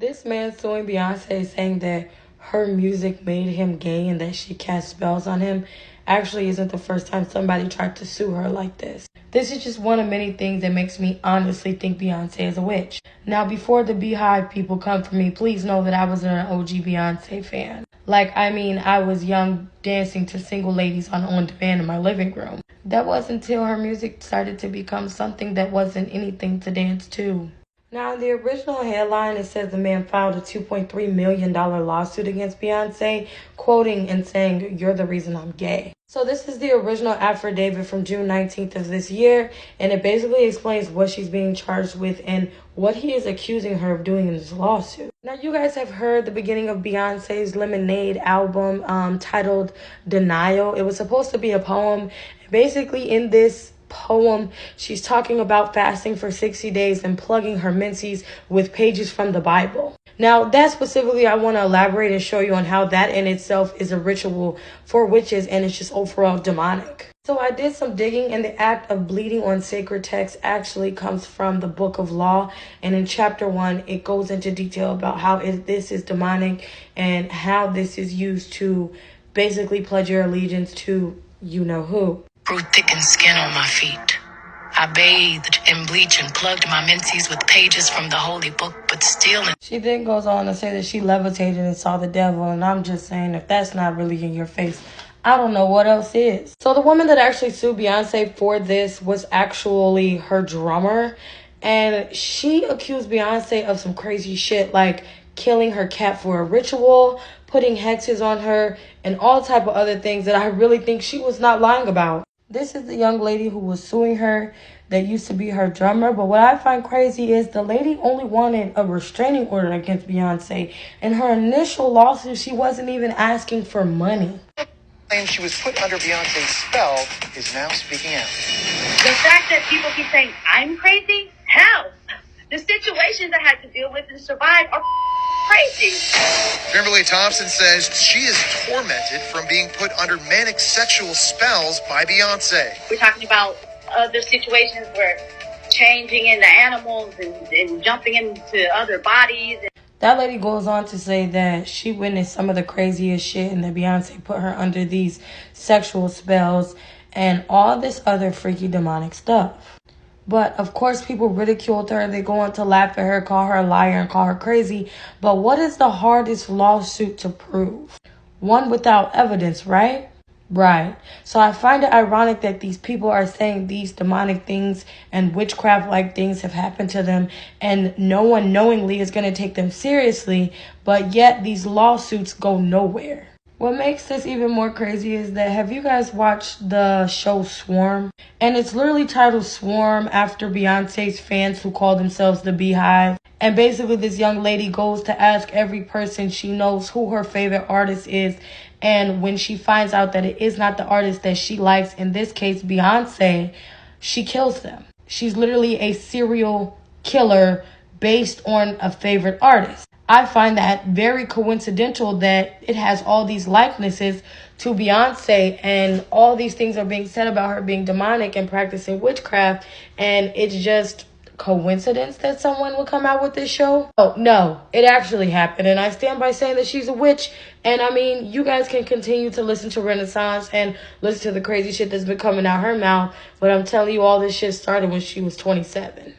This man suing Beyonce, saying that her music made him gay and that she cast spells on him, actually isn't the first time somebody tried to sue her like this. This is just one of many things that makes me honestly think Beyonce is a witch. Now, before the Beehive people come for me, please know that I was an OG Beyonce fan. I was young dancing to Single Ladies on demand in my living room. That wasn't until her music started to become something that wasn't anything to dance to. Now, in the original headline, it says the man filed a $2.3 million lawsuit against Beyonce, quoting and saying, "You're the reason I'm gay." So this is the original affidavit from June 19th of this year, and it basically explains what she's being charged with and what he is accusing her of doing in this lawsuit. Now, you guys have heard the beginning of Beyonce's Lemonade album titled Denial. It was supposed to be a poem. Basically, in this poem, she's talking about fasting for 60 days and plugging her menses with pages from the Bible. Now, that specifically, I want to elaborate and show you on how that in itself is a ritual for witches, and it's just overall demonic. So I did some digging, and the act of bleeding on sacred text actually comes from the Book of Law. And in chapter 1, it goes into detail about how this is demonic and how this is used to basically pledge your allegiance to you-know-who. Grew thickened skin on my feet. I bathed in bleach and plugged my menses with pages from the holy book, but still... She then goes on to say that she levitated and saw the devil, and I'm just saying, if that's not really in your face, I don't know what else is. So the woman that actually sued Beyonce for this was actually her drummer, and she accused Beyonce of some crazy shit, like killing her cat for a ritual, putting hexes on her, and all type of other things that I really think she was not lying about. This is the young lady who was suing her that used to be her drummer. But what I find crazy is the lady only wanted a restraining order against Beyonce. In her initial lawsuit, she wasn't even asking for money. Claims she was put under Beyonce's spell is now speaking out. The fact that people keep saying I'm crazy, hell, the situations I had to deal with and survive are crazy. Kimberly Thompson says she is tormented from being put under manic sexual spells by Beyonce. We're talking about other situations where changing into animals and jumping into other bodies. That lady goes on to say that she witnessed some of the craziest shit and that Beyonce put her under these sexual spells and all this other freaky demonic stuff. But, of course, people ridiculed her. They go on to laugh at her, call her a liar, and call her crazy. But what is the hardest lawsuit to prove? One without evidence, right? Right. So I find it ironic that these people are saying these demonic things and witchcraft-like things have happened to them, and no one knowingly is going to take them seriously, but yet these lawsuits go nowhere. What makes this even more crazy is that, have you guys watched the show Swarm? And it's literally titled Swarm after Beyonce's fans who call themselves the Beehive. And basically this young lady goes to ask every person she knows who her favorite artist is. And when she finds out that it is not the artist that she likes, in this case Beyonce, she kills them. She's literally a serial killer based on a favorite artist. I find that very coincidental that it has all these likenesses to Beyonce and all these things are being said about her being demonic and practicing witchcraft, and it's just coincidence that someone would come out with this show? Oh, no, it actually happened, and I stand by saying that she's a witch. And I mean, you guys can continue to listen to Renaissance and listen to the crazy shit that's been coming out her mouth, but I'm telling you, all this shit started when she was 27.